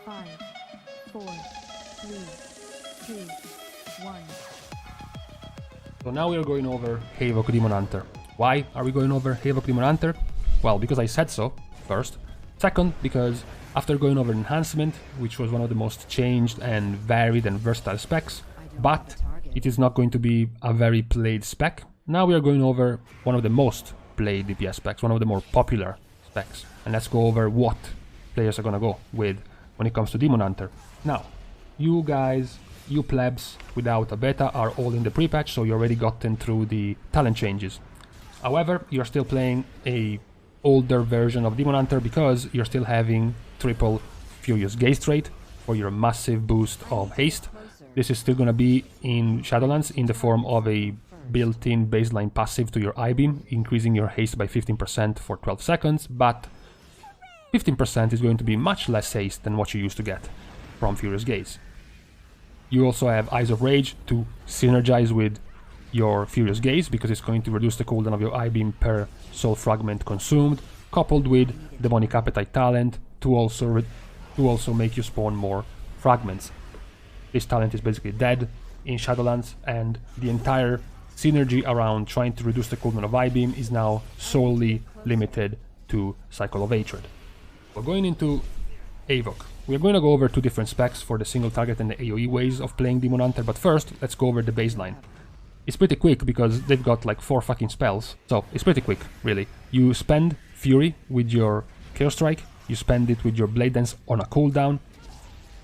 5, 4, 3, 2, 1. So now we are going over HAVOC Demon Hunter. Why are we going over HAVOC Demon Hunter? Well, because I said so, first. Second, because after going over Enhancement, which was one of the most changed and varied and versatile specs, but it is not going to be a very played spec, now we are going over one of the most played DPS specs, one of the more popular specs. And let's go over what players are gonna go with when it comes to Demon Hunter. Now, you guys, you plebs without a beta are all in the pre-patch, so you already gotten through the talent changes. However, you're still playing a older version of Demon Hunter because you're still having triple Furious Gaze trait for your massive boost of haste. This is still gonna be in Shadowlands in the form of a built-in baseline passive to your I-beam, increasing your haste by 15% for 12 seconds, but 15% is going to be much less haste than what you used to get from Furious Gaze. You also have Eyes of Rage to synergize with your Furious Gaze because it's going to reduce the cooldown of your I-beam per soul fragment consumed, coupled with Demonic Appetite talent to also make you spawn more fragments. This talent is basically dead in Shadowlands, and the entire synergy around trying to reduce the cooldown of I-beam is now solely limited to Cycle of Hatred. We're going into HAVOC. We're going to go over two different specs for the single target and the AoE ways of playing Demon Hunter, but first, let's go over the baseline. It's pretty quick because they've got like 4 fucking spells, so it's pretty quick, really. You spend Fury with your Chaos Strike, you spend it with your Blade Dance on a cooldown,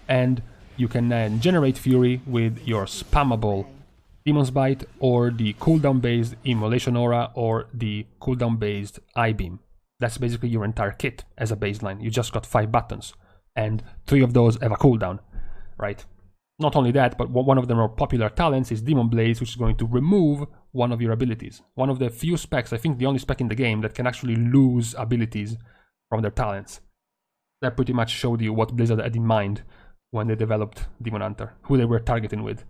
and you can then generate Fury with your spammable Demon's Bite or the cooldown-based Immolation Aura or the cooldown-based I-Beam. That's basically your entire kit as a baseline. You just got 5 buttons, and 3 of those have a cooldown, right? Not only that, but one of the more popular talents is Demon Blaze, which is going to remove one of your abilities. One of the few specs, I think the only spec in the game, that can actually lose abilities from their talents. That pretty much showed you what Blizzard had in mind when they developed Demon Hunter, who they were targeting with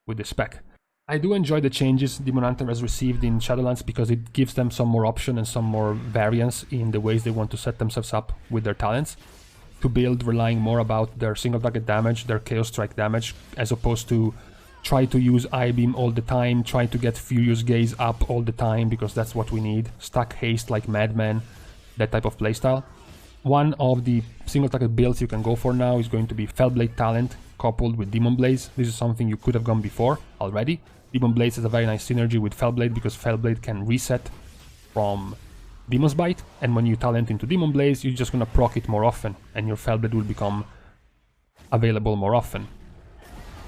the spec. I do enjoy the changes Demon Hunter has received in Shadowlands because it gives them some more option and some more variance in the ways they want to set themselves up with their talents, to build relying more about their single target damage, their Chaos Strike damage, as opposed to try to use I-Beam all the time, try to get Furious Gaze up all the time because that's what we need, stack haste like madman, that type of playstyle. One of the single target builds you can go for now is going to be Fellblade talent coupled with Demon Blaze. This is something you could have gone before already. Demon Blaze has a very nice synergy with Fellblade because Fellblade can reset from Demon's Bite, and when you talent into Demon Blaze, you're just gonna proc it more often, and your Fellblade will become available more often.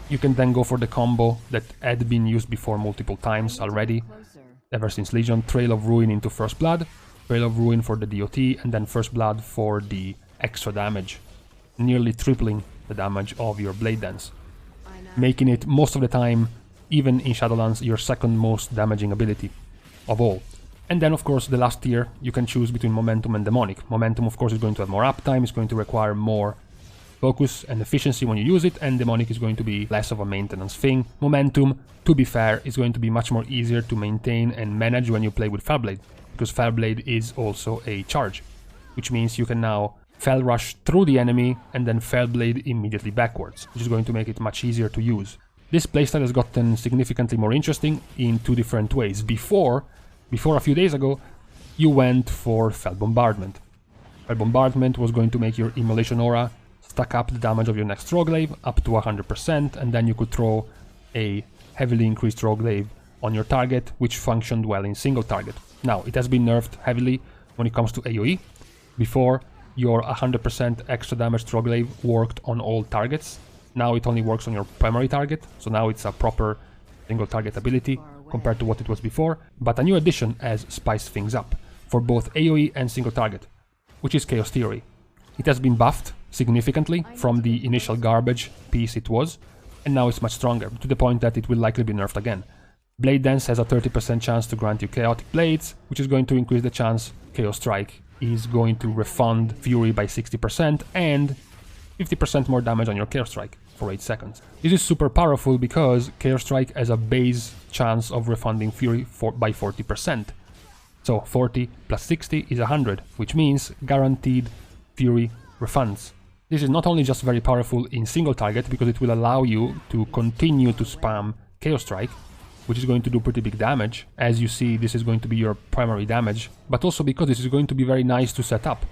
You can then go for the combo that had been used before multiple times already, ever since Legion, Trail of Ruin into First Blood, Trail of Ruin for the DOT, and then First Blood for the extra damage, nearly tripling the damage of your Blade Dance, making it most of the time, even in Shadowlands, your second most damaging ability of all. And then, of course, the last tier, you can choose between Momentum and Demonic. Momentum, of course, is going to have more uptime, it's going to require more focus and efficiency when you use it, and Demonic is going to be less of a maintenance thing. Momentum, to be fair, is going to be much more easier to maintain and manage when you play with Fellblade, because Fellblade is also a charge, which means you can now Fell Rush through the enemy and then Fellblade immediately backwards, which is going to make it much easier to use. This playstyle has gotten significantly more interesting in 2 different ways. Before a few days ago, you went for Fell Bombardment. Fell Bombardment was going to make your Immolation Aura stack up the damage of your next Roguelave up to 100%, and then you could throw a heavily increased Roguelave on your target, which functioned well in single target. Now, it has been nerfed heavily when it comes to AoE. Before, your 100% extra damage Roguelave worked on all targets. Now it only works on your primary target, so now it's a proper single target ability compared to what it was before, but a new addition has spiced things up for both AoE and single target, which is Chaos Theory. It has been buffed significantly from the initial garbage piece it was, and now it's much stronger, to the point that it will likely be nerfed again. Blade Dance has a 30% chance to grant you Chaotic Blades, which is going to increase the chance Chaos Strike is going to refund Fury by 60% and 50% more damage on your Chaos Strike for 8 seconds. This is super powerful because Chaos Strike has a base chance of refunding Fury by 40%. So 40 plus 60 is 100, which means guaranteed Fury refunds This is not only just very powerful in single target, because it will allow you to continue to spam Chaos Strike, which is going to do pretty big damage. As you see, this is going to be your primary damage, but also because this is going to be very nice to set up.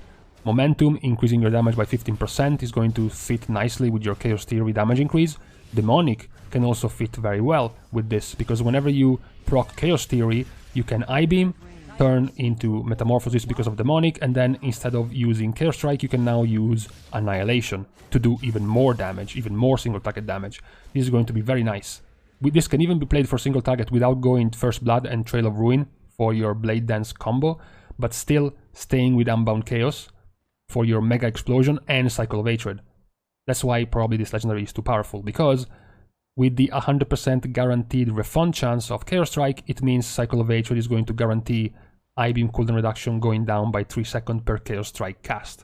Momentum, increasing your damage by 15%, is going to fit nicely with your Chaos Theory damage increase. Demonic can also fit very well with this, because whenever you proc Chaos Theory, you can I-Beam, turn into Metamorphosis because of Demonic, and then instead of using Chaos Strike, you can now use Annihilation to do even more damage, even more single target damage. This is going to be very nice. This can even be played for single target without going First Blood and Trail of Ruin for your Blade Dance combo, but still staying with Unbound Chaos for your Mega Explosion and Cycle of Hatred. That's why probably this legendary is too powerful, because with the 100% guaranteed refund chance of Chaos Strike, it means Cycle of Hatred is going to guarantee I-Beam cooldown reduction going down by 3 seconds per Chaos Strike cast.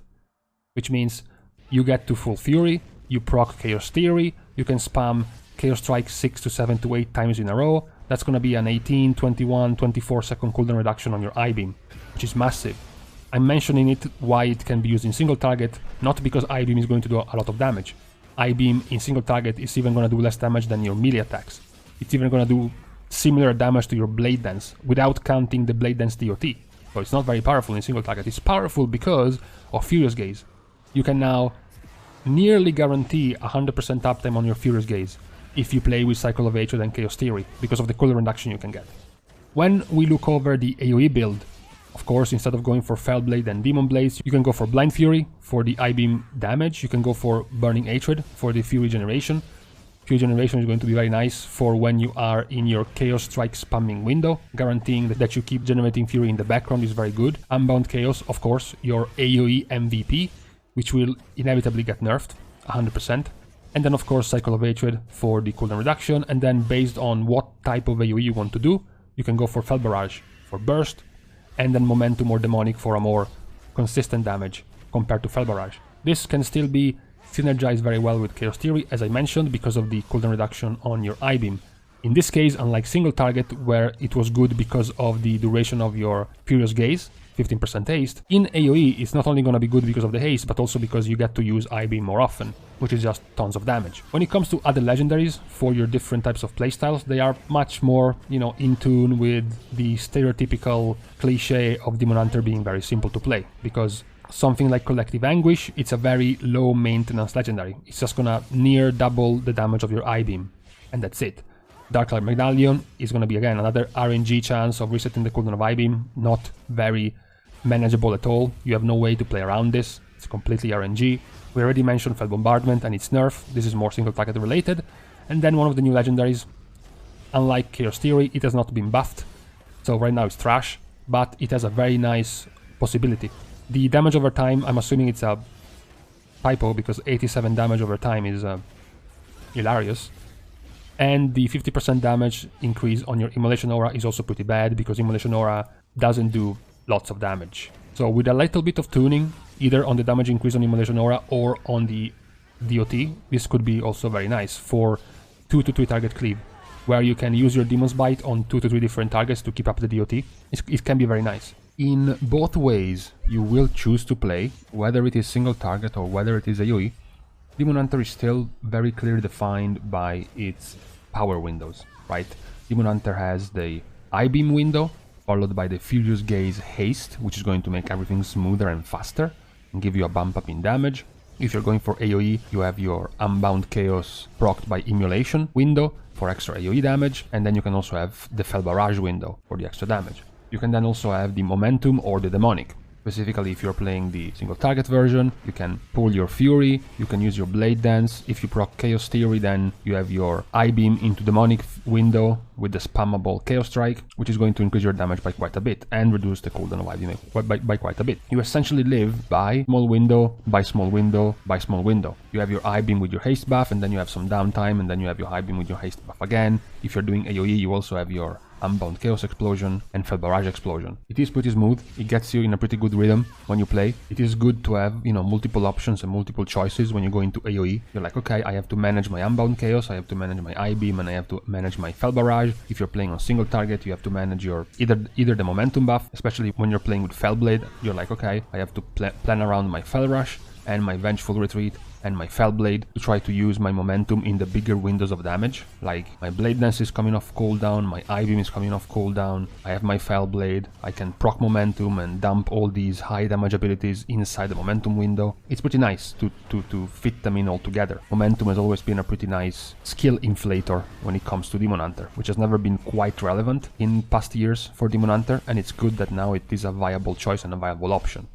Which means you get to full Fury, you proc Chaos Theory, you can spam Chaos Strike 6 to 7 to 8 times in a row. That's gonna be an 18, 21, 24 second cooldown reduction on your I-Beam, which is massive. I'm mentioning it why it can be used in single target, not because I-Beam is going to do a lot of damage. I-Beam in single target is even going to do less damage than your melee attacks. It's even going to do similar damage to your Blade Dance, without counting the Blade Dance DOT. So it's not very powerful in single target. It's powerful because of Furious Gaze. You can now nearly guarantee 100% uptime on your Furious Gaze if you play with Cycle of Hatred and Chaos Theory, because of the cooldown reduction you can get. When we look over the AoE build, of course, instead of going for Fellblade and Demon Blades, you can go for Blind Fury for the I-Beam damage, you can go for Burning Hatred for the Fury Generation. Fury Generation is going to be very nice for when you are in your Chaos Strike spamming window, guaranteeing that you keep generating Fury in the background is very good. Unbound Chaos, of course, your AoE MVP, which will inevitably get nerfed, 100%. And then, of course, Cycle of Hatred for the cooldown reduction, and then based on what type of AoE you want to do, you can go for Fel Barrage for burst, and then Momentum or Demonic for a more consistent damage compared to Fel Barrage. This can still be synergized very well with Chaos Theory, as I mentioned, because of the cooldown reduction on your I-Beam. In this case, unlike single target, where it was good because of the duration of your Furious Gaze, 15% haste, in AoE it's not only going to be good because of the haste, but also because you get to use I-Beam more often, which is just tons of damage. When it comes to other legendaries for your different types of playstyles, they are much more, in tune with the stereotypical cliche of Demon Hunter being very simple to play, because something like Collective Anguish, it's a very low maintenance legendary. It's just gonna near double the damage of your I-Beam, and that's it. Darklight Medallion is gonna be, again, another RNG chance of resetting the cooldown of I-Beam, not very manageable at all. You have no way to play around this. It's completely RNG. We already mentioned Fel Bombardment and its nerf. This is more single target related. And then one of the new legendaries, unlike Chaos Theory, it has not been buffed. So right now it's trash, but it has a very nice possibility. The damage over time, I'm assuming it's a typo, because 87 damage over time is hilarious. And the 50% damage increase on your Immolation Aura is also pretty bad, because Immolation Aura doesn't do lots of damage. So with a little bit of tuning, either on the damage increase on Immolation Aura or on the DOT, this could be also very nice for 2 to 3 target cleave, where you can use your Demon's Bite on 2 to 3 different targets to keep up the DOT. It can be very nice. In both ways you will choose to play, whether it is single target or whether it is AoE, Demon Hunter is still very clearly defined by its power windows, right? Demon Hunter has the I-Beam window, followed by the Furious Gaze Haste, which is going to make everything smoother and faster and give you a bump up in damage. If you're going for AoE, you have your Unbound Chaos procced by Immolation window for extra AoE damage, and then you can also have the Fel Barrage window for the extra damage. You can then also have the Momentum or the Demonic. Specifically, if you're playing the single target version, you can pull your Fury, you can use your Blade Dance. If you proc Chaos Theory, then you have your I-Beam into Demonic window with the spammable Chaos Strike, which is going to increase your damage by quite a bit and reduce the cooldown of I-Beam by quite a bit. You essentially live by small window, by small window, by small window. You have your I-Beam with your haste buff, and then you have some downtime, and then you have your I-Beam with your haste buff again. If you're doing AoE, you also have your Unbound Chaos Explosion and Fel Barrage Explosion. It is pretty smooth, it gets you in a pretty good rhythm when you play. It is good to have, multiple options and multiple choices when you go into AoE. You're like, okay, I have to manage my Unbound Chaos, I have to manage my I-Beam, and I have to manage my Fel Barrage. If you're playing on single target, you have to manage your either the Momentum buff, especially when you're playing with Fellblade. You're like, okay, I have to plan around my Fel Rush, and my Vengeful Retreat and my Fellblade to try to use my momentum in the bigger windows of damage. Like my Blade Dance is coming off cooldown, my I-Beam is coming off cooldown, I have my Fellblade, I can proc momentum and dump all these high damage abilities inside the momentum window. It's pretty nice to fit them in all together. Momentum has always been a pretty nice skill inflator when it comes to Demon Hunter, which has never been quite relevant in past years for Demon Hunter, and it's good that now it is a viable choice and a viable option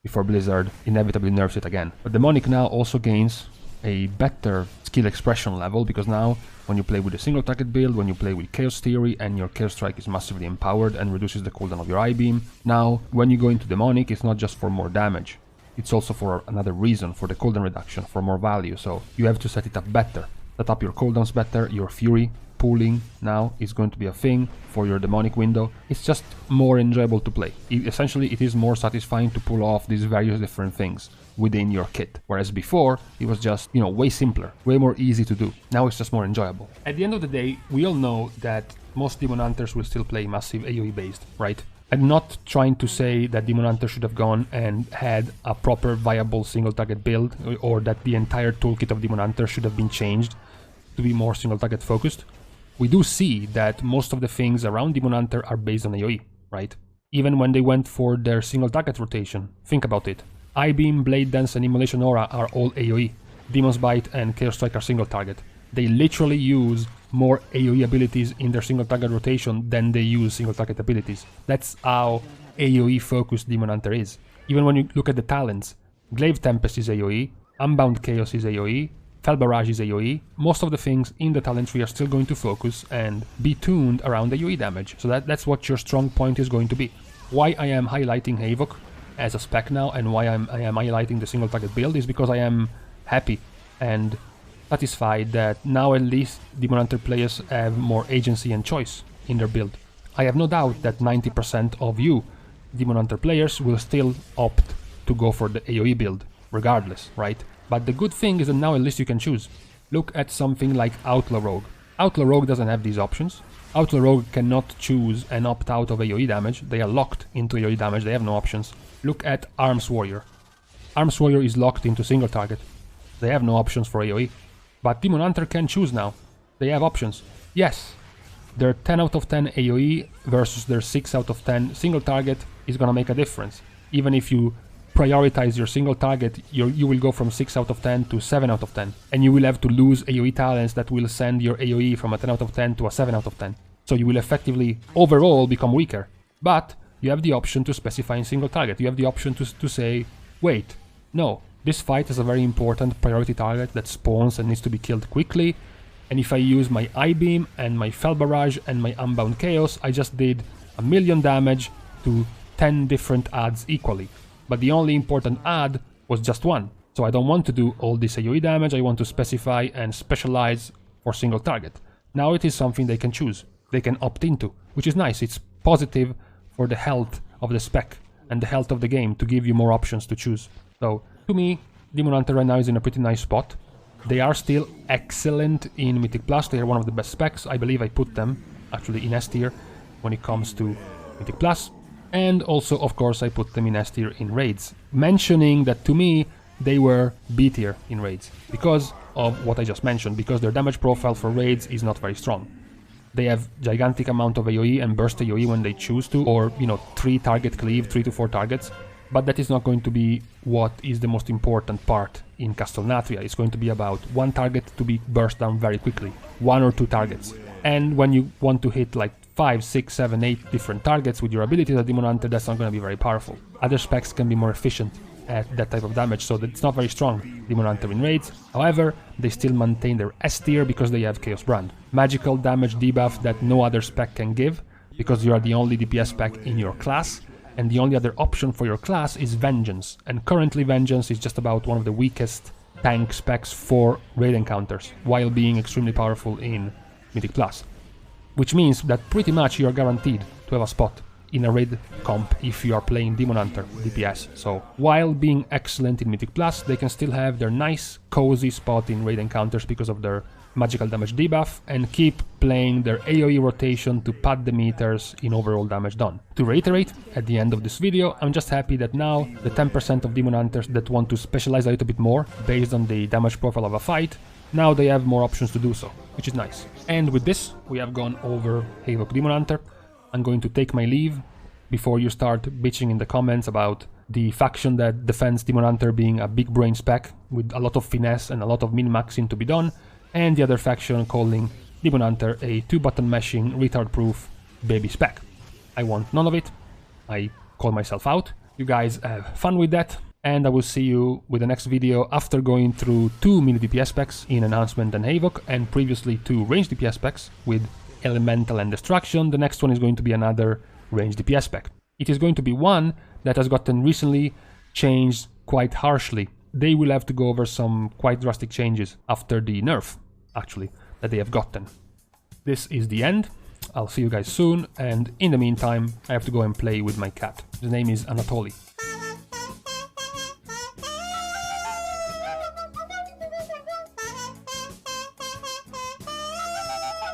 before Blizzard inevitably nerfs it again. But Demonic now also gains a better skill expression level, because now when you play with a single target build, when you play with Chaos Theory and your Chaos Strike is massively empowered and reduces the cooldown of your I-Beam, now when you go into Demonic it's not just for more damage, it's also for another reason, for the cooldown reduction, for more value, so you have to set it up better. Set up your cooldowns better, your Fury pooling now is going to be a thing for your Demonic window. It's just more enjoyable to play. Essentially, it is more satisfying to pull off these various different things within your kit. Whereas before, it was just, way simpler, way more easy to do. Now it's just more enjoyable. At the end of the day, we all know that most Demon Hunters will still play massive AoE based, right? I'm not trying to say that Demon Hunter should have gone and had a proper viable single target build, or that the entire toolkit of Demon Hunter should have been changed to be more single target focused. We do see that most of the things around Demon Hunter are based on AoE, right? Even when they went for their single target rotation, think about it. I-Beam, Blade Dance and Immolation Aura are all AoE. Demon's Bite and Chaos Strike are single target. They literally use more AoE abilities in their single target rotation than they use single target abilities. That's how AoE focused Demon Hunter is. Even when you look at the talents, Glaive Tempest is AoE, Unbound Chaos is AoE, Fell Barrage is AoE. Most of the things in the talent tree are still going to focus and be tuned around AoE damage. So that's what your strong point is going to be. Why I am highlighting HAVOC as a spec now, and why I am highlighting the single target build, is because I am happy and satisfied that now at least Demon Hunter players have more agency and choice in their build. I have no doubt that 90% of you Demon Hunter players will still opt to go for the AoE build, regardless, right? But the good thing is that now at least you can choose. Look at something like Outlaw Rogue. Outlaw Rogue doesn't have these options. Outlaw Rogue cannot choose and opt out of AoE damage. They are locked into AoE damage, they have no options. Look at Arms Warrior. Arms Warrior is locked into single target. They have no options for AoE. But Demon Hunter can choose now. They have options. Yes, their 10 out of 10 AoE versus their 6 out of 10 single target is gonna make a difference. Even if you prioritize your single target, you will go from 6 out of 10 to 7 out of 10. And you will have to lose AoE talents that will send your AoE from a 10 out of 10 to a 7 out of 10. So you will effectively, overall, become weaker. But you have the option to specify in single target. You have the option to say, wait, no, this fight is a very important priority target that spawns and needs to be killed quickly. And if I use my I-Beam and my Fell Barrage and my Unbound Chaos, I just did 1,000,000 damage to 10 different adds equally. But the only important add was just one. So I don't want to do all this AoE damage, I want to specify and specialize for single target. Now it is something they can choose, they can opt into, which is nice. It's positive for the health of the spec and the health of the game to give you more options to choose. So to me, Demon Hunter right now is in a pretty nice spot. They are still excellent in Mythic Plus, they are one of the best specs. I believe I put them actually in S tier when it comes to Mythic Plus. And also, of course, I put them in S tier in raids, mentioning that to me they were B tier in raids because of what I just mentioned, because their damage profile for raids is not very strong. They have gigantic amount of AoE and burst AoE when they choose to, or 3 target cleave, 3 to 4 targets, but that is not going to be what is the most important part in Castelnatria. It's going to be about 1 target to be burst down very quickly, 1 or 2 targets. And when you want to hit like 5, 6, 7, 8 different targets with your abilities as Demon Hunter, that's not going to be very powerful. Other specs can be more efficient at that type of damage, so it's not very strong, Demon Hunter in raids. However, they still maintain their S tier because they have Chaos Brand. Magical damage debuff that no other spec can give, because you are the only DPS spec in your class, and the only other option for your class is Vengeance. And currently Vengeance is just about one of the weakest tank specs for raid encounters, while being extremely powerful in Mythic Plus. Which means that pretty much you are guaranteed to have a spot in a raid comp if you are playing Demon Hunter DPS. So while being excellent in Mythic Plus, they can still have their nice cozy spot in raid encounters because of their magical damage debuff and keep playing their AoE rotation to pad the meters in overall damage done. To reiterate, at the end of this video, I'm just happy that now the 10% of Demon Hunters that want to specialize a little bit more based on the damage profile of a fight, now they have more options to do so, which is nice. And with this, we have gone over HAVOC Demon Hunter. I'm going to take my leave before you start bitching in the comments about the faction that defends Demon Hunter being a big brain spec with a lot of finesse and a lot of min-maxing to be done, and the other faction calling Demon Hunter a 2-button mashing, retard-proof baby spec. I want none of it. I call myself out. You guys have fun with that, and I will see you with the next video after going through 2 melee DPS specs in Enhancement and HAVOC, and previously 2 range DPS specs with Elemental and Destruction. The next one is going to be another range DPS spec. It is going to be one that has gotten recently changed quite harshly. They will have to go over some quite drastic changes after the nerf, actually, that they have gotten. This is the end. I'll see you guys soon, and in the meantime, I have to go and play with my cat. His name is Anatoly.